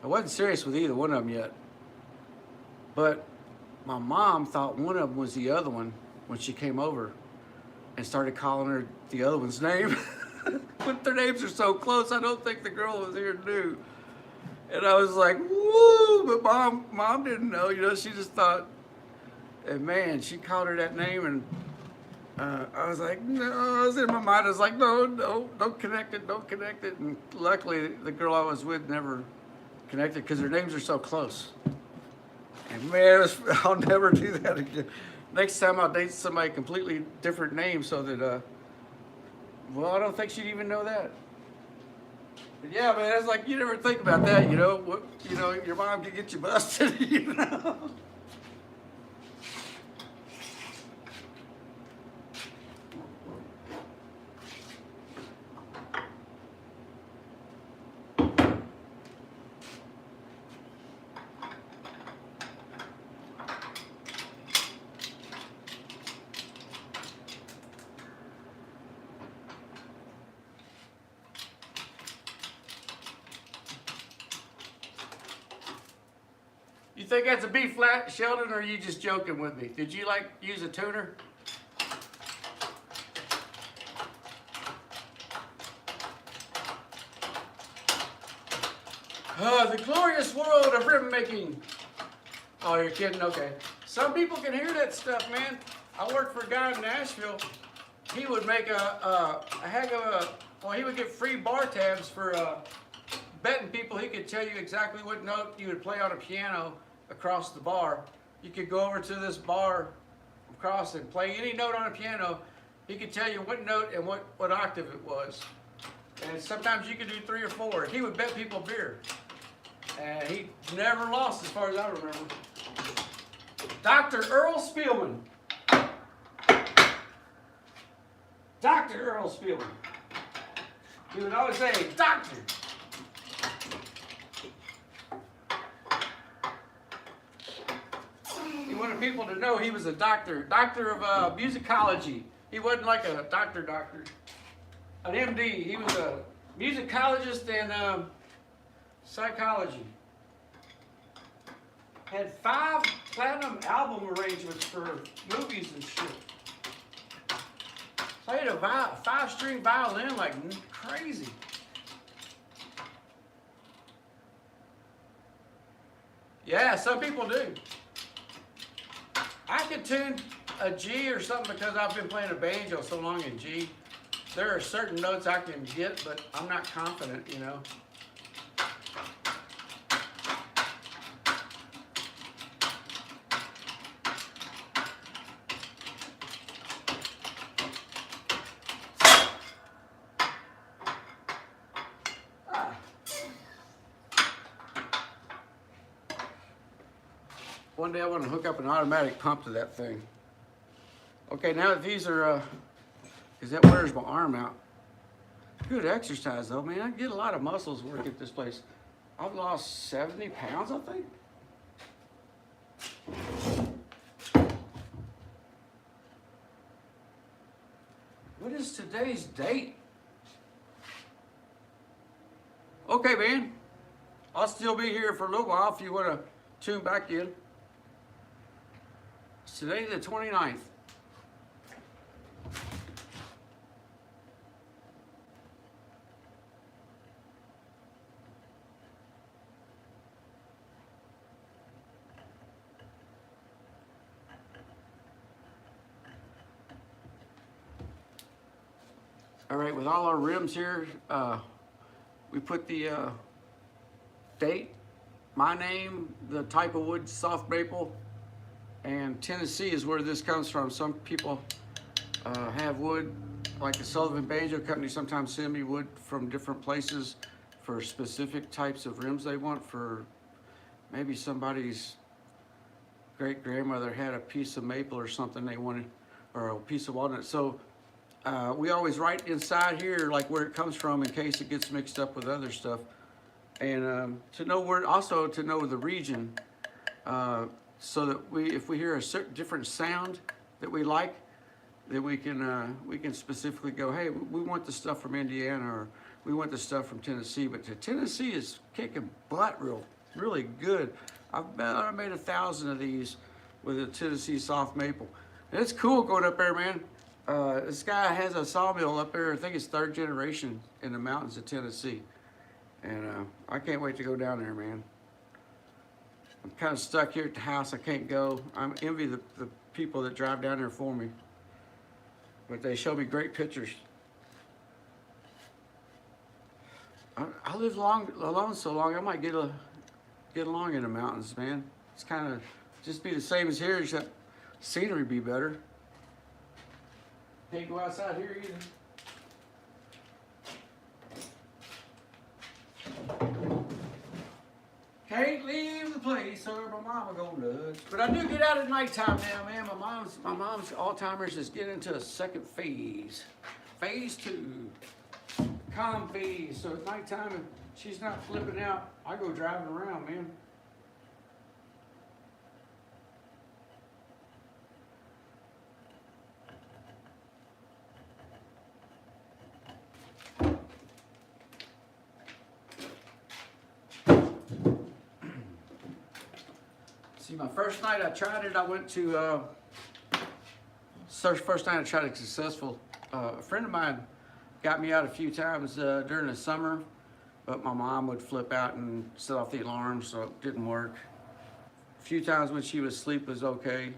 I wasn't serious with either one of them yet, but my mom thought one of them was the other one when she came over and started calling her the other one's name. But their names are so close, I don't think the girl was here knew. And I was like, woo, but mom didn't know, you know, she just thought, and man, she called her that name, and I was like, no, I was in my mind, I was like, no, don't connect it, and luckily the girl I was with never connected, because their names are so close. And man, I'll never do that again. Next time I'll date somebody completely different name, so that, well, I don't think she'd even know that. But yeah, man, it's like, you never think about that, you know, what, you know, your mom could get you busted, you know. You think that's a B flat, Sheldon, or are you just joking with me? Did you like use a tuner? The glorious world of rib making. Oh, you're kidding? Okay. Some people can hear that stuff, man. I worked for a guy in Nashville. He would make a heck of a, well, he would get free bar tabs for betting people. He could tell you exactly what note you would play on a piano across the bar. You could go over to this bar across and play any note on a piano. He could tell you what note and what octave it was. And sometimes you could do 3 or 4. He would bet people beer. And he never lost as far as I remember. Dr. Earl Spielman. Dr. Earl Spielman. He would always say, doctor. He wanted people to know he was a doctor of musicology. He wasn't like a doctor, an MD. He was a musicologist and psychology. Had 5 platinum album arrangements for movies and shit. Played a 5-string violin like crazy. Yeah, some people do. I could tune a G or something because I've been playing a banjo so long in G. There are certain notes I can get, but I'm not confident, you know. One day I want to hook up an automatic pump to that thing. Okay, now that these are, because that wears my arm out. Good exercise though, man. I get a lot of muscles working at this place. I've lost 70 pounds, I think. is today's date? Okay, man. I'll still be here for a little while if you want to tune back in. It's today the 29th. All right, with all our rims here, we put the date, my name, the type of wood, soft maple, and Tennessee is where this comes from. Some people have wood, like the Sullivan Banjo Company sometimes send me wood from different places for specific types of rims they want. For maybe somebody's great grandmother had a piece of maple or something they wanted, or a piece of walnut. So we always write inside here like where it comes from in case it gets mixed up with other stuff, and to know where, also to know the region, so that if we hear a certain different sound that we like, that we can specifically go, hey, we want the stuff from Indiana, or we want the stuff from Tennessee. But Tennessee is kicking butt really good. I made 1,000 of these with a Tennessee soft maple. And it's cool going up there, man. This guy has a sawmill up there. I think it's 3rd generation in the mountains of Tennessee. And I can't wait to go down there, man. I'm kind of stuck here at the house. I can't go. I envy the people that drive down there for me. But they show me great pictures. I live alone so long, I might get along in the mountains, man. It's kind of just be the same as here, except scenery be better. Can't go outside here either. Can't leave the place or my mama go nuts. But I do get out at nighttime now, man. My mom's Alzheimer's is getting into a second phase. Phase 2. Calm phase. So at nighttime, if she's not flipping out, I go driving around, man. See, my first night I tried it, I went to, first night I tried it successful. A friend of mine got me out a few times during the summer, but my mom would flip out and set off the alarm, so it didn't work. A few times when she was asleep was okay,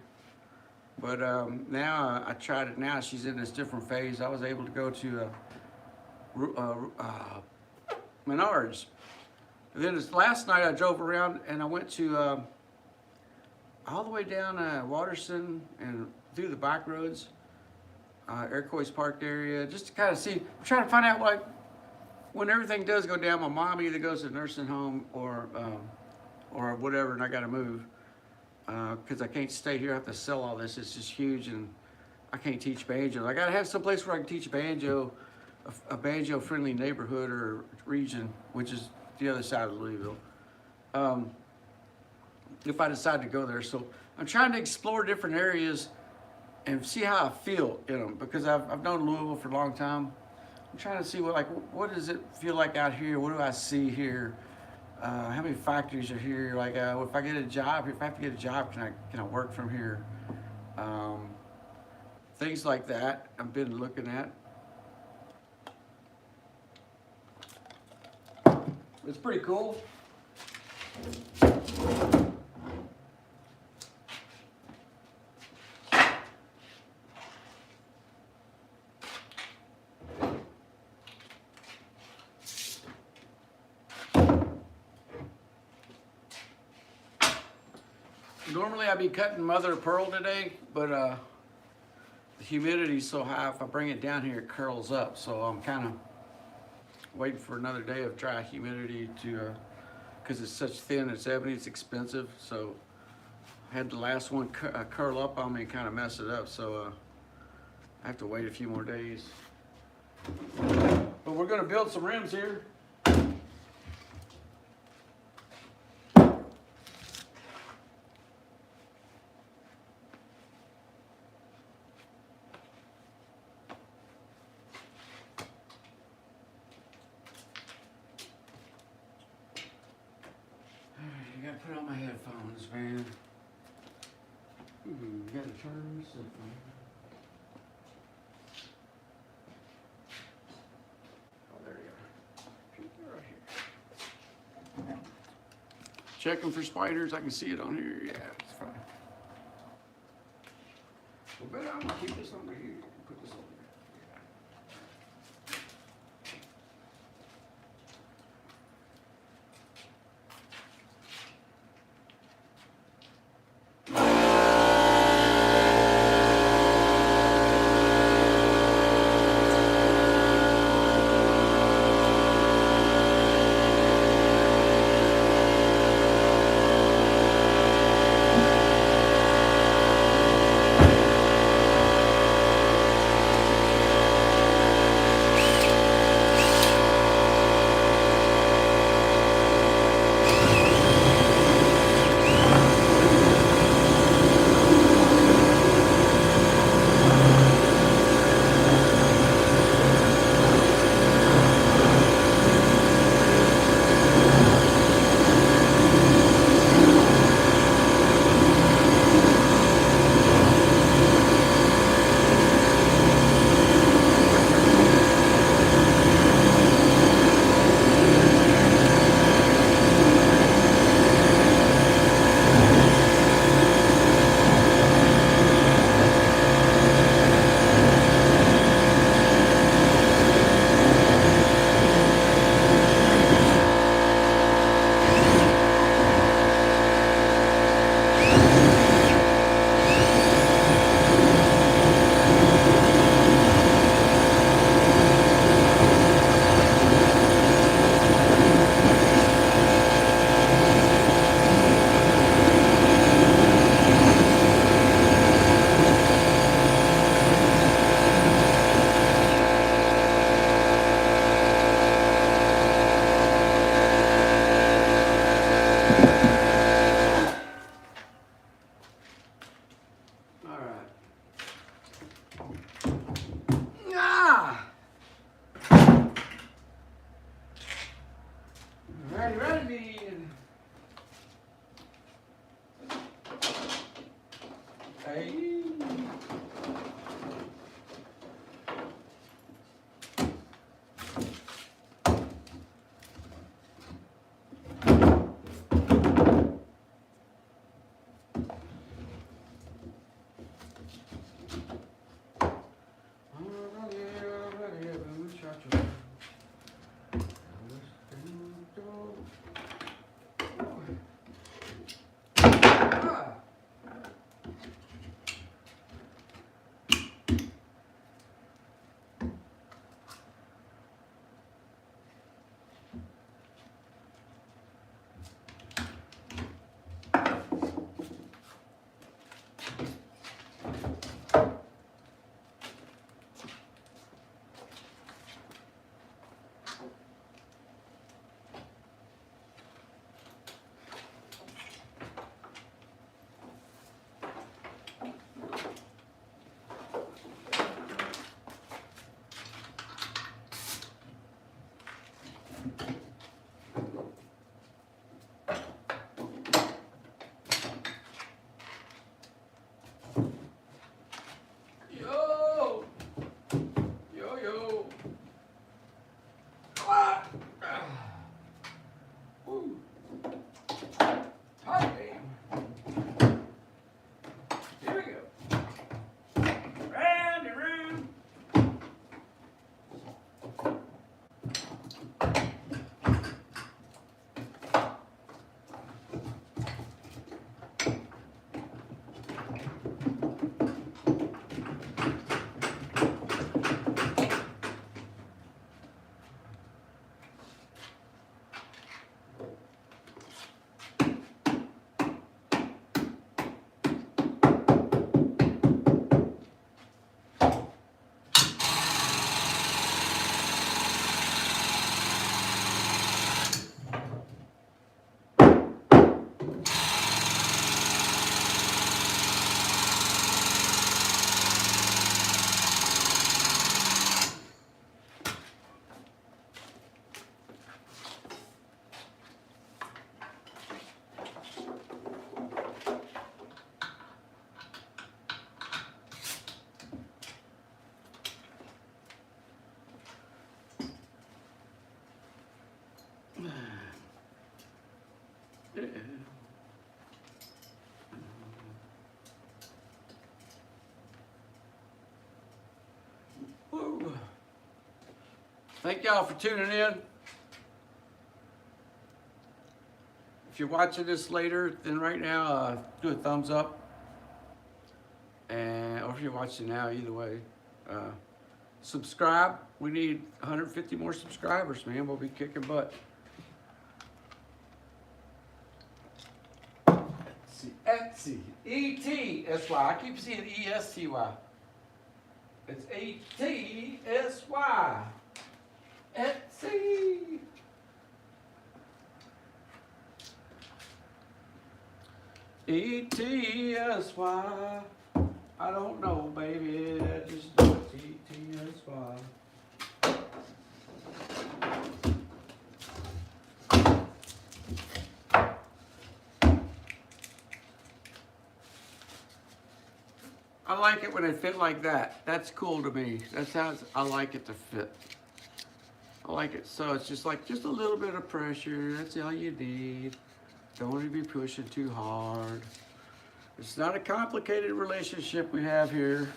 but now I tried it now. She's in this different phase. I was able to go to Menards. And then this last night I drove around and I went to all the way down Waterston and through the back roads, Iroquois Park area, just to kind of see, I'm trying to find out, like, when everything does go down, my mom either goes to the nursing home or whatever, and I gotta move, because I can't stay here. I have to sell all this. It's just huge, and I can't teach banjo. I gotta have some place where I can teach banjo, a banjo-friendly neighborhood or region, which is the other side of Louisville. If I decide to go there. So I'm trying to explore different areas and see how I feel in them, because I've known Louisville for a long time. I'm trying to see what does it feel like out here? What do I see here? How many factories are here? Like, if I get a job, if I have to get a job, can I work from here? Things like that I've been looking at. It's pretty cool. Normally I'd be cutting mother of pearl today, but the humidity's so high, if I bring it down here, it curls up. So I'm kind of waiting for another day of dry humidity to, because it's such thin, it's ebony, it's expensive. So I had the last one curl up on me and kind of mess it up. So I have to wait a few more days. But we're gonna build some rims here. put on my headphones, man. Gotta turn this up. Oh, there you go. Right here. Checking for spiders. I can see it on here. Yeah, it's fine. Well, better I'm gonna keep this over here. Put this over there. Ready. Hey. Thank y'all for tuning in. If you're watching this later than right now, do a thumbs up. And or if you're watching now, either way, subscribe. We need 150 more subscribers, man. We'll be kicking butt. Etsy, E-T-S-Y. I keep seeing E-S-T-Y. It's E-T-S-Y. Etsy. E-T-S-Y. I don't know, baby. I just know it's E-T-S-Y. I like it when they fit like that. That's cool to me. That's how I like it to fit. I like it so it's just like just a little bit of pressure. That's all you need. Don't want to be pushing too hard. It's not a complicated relationship we have here.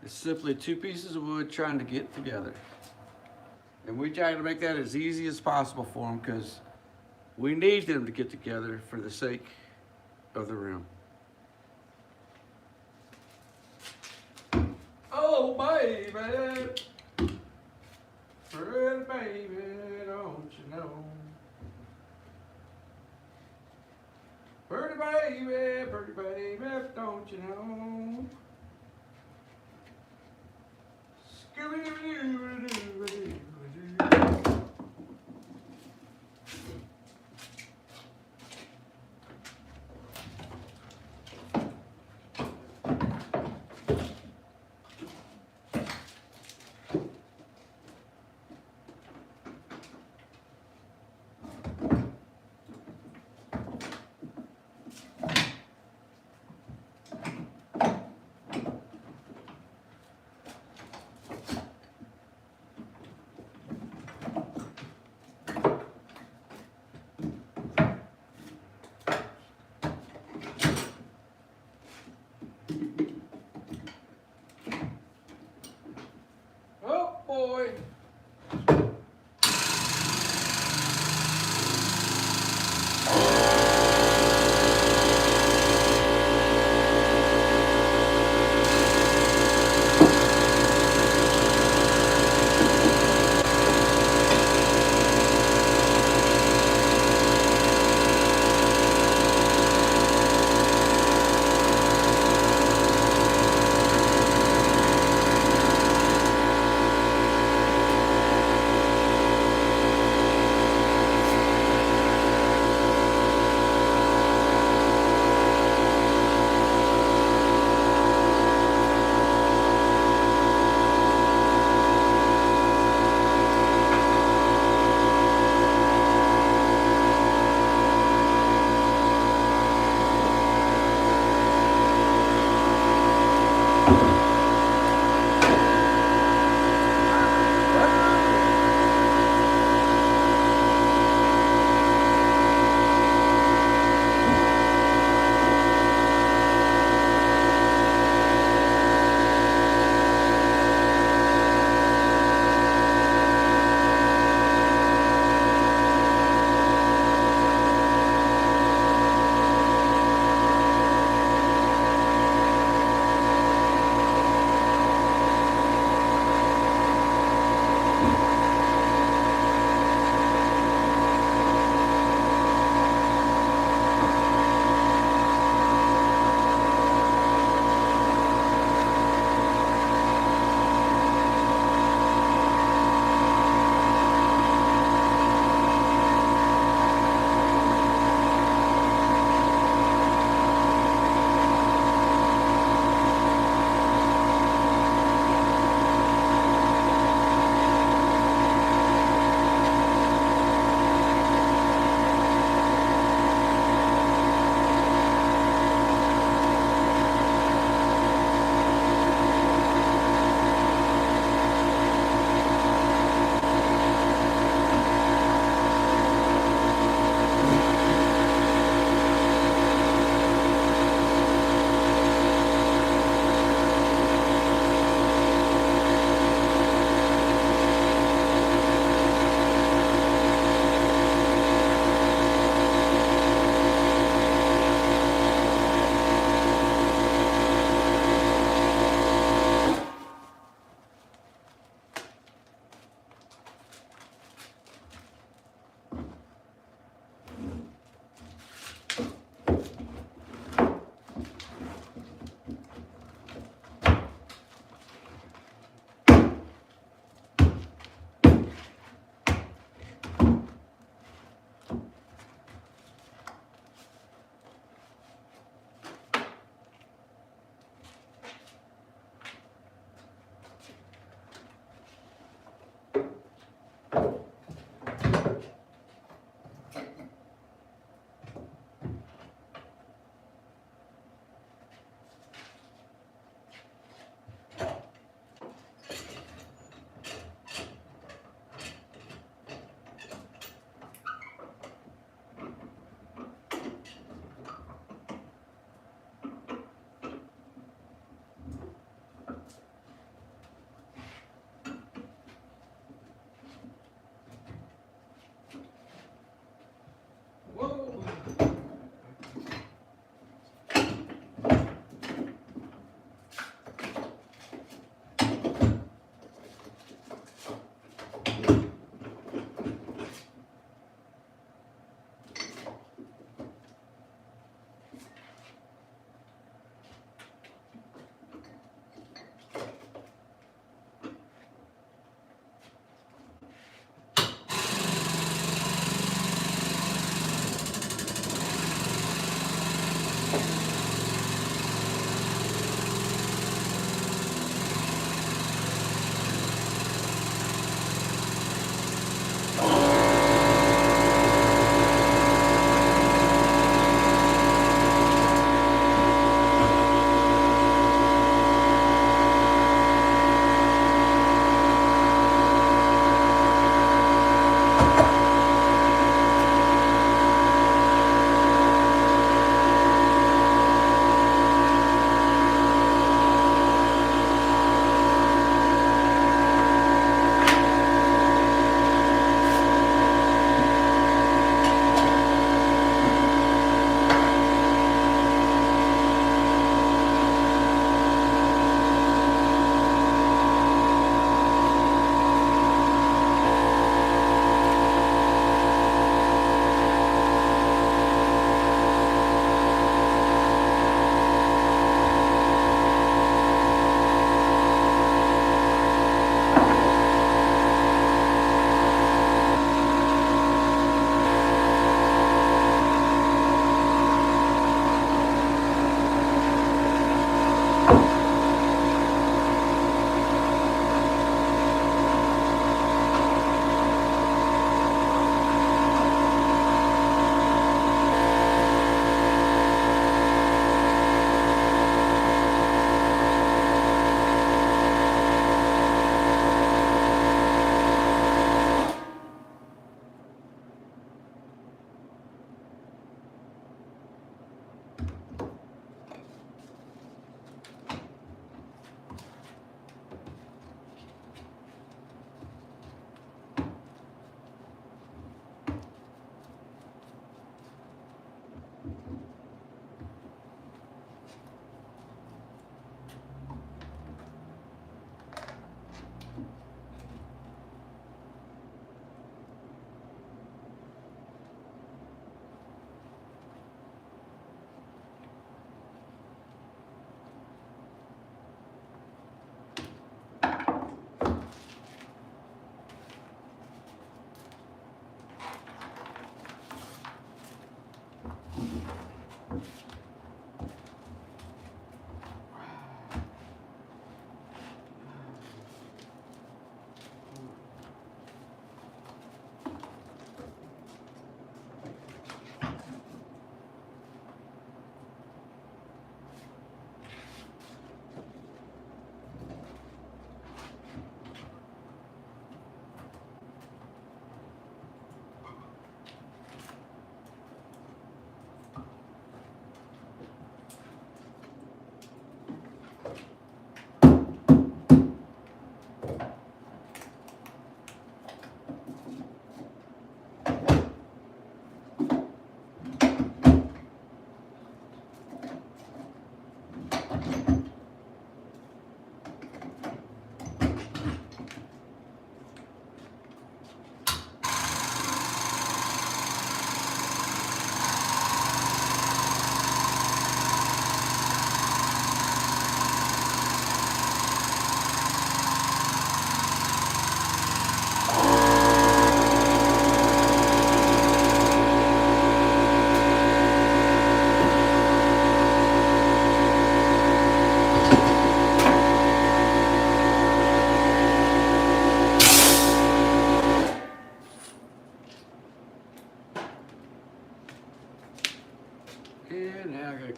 It's simply two pieces of wood trying to get together. And we try to make that as easy as possible for them because we need them to get together for the sake of the rim. Oh, baby, pretty baby, don't you know? Pretty baby, don't you know? Scooby-Doo-Doo-Doo-Doo-Doo. Oh boy.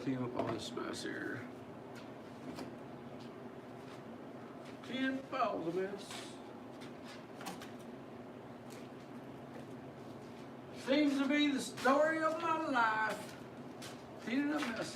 clean up all this mess here. Clean up all the mess. Seems to be the story of my life. Cleaning up messes.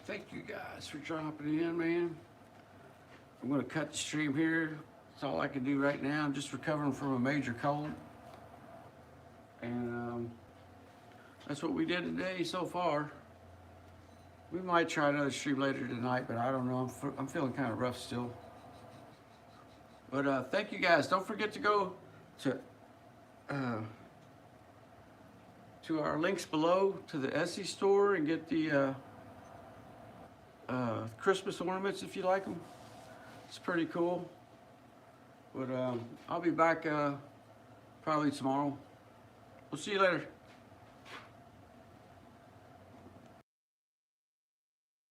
Thank you guys for dropping in, man. I'm gonna cut the stream here. That's all I can do right now. I'm just recovering from a major cold. And that's what we did today so far. We might try another stream later tonight, but I don't know. I'm feeling kind of rough still. But thank you guys. Don't forget to go to our links below to the ESTY store and get the Christmas ornaments if you like them. It's pretty cool. But I'll be back probably tomorrow. We'll see you later.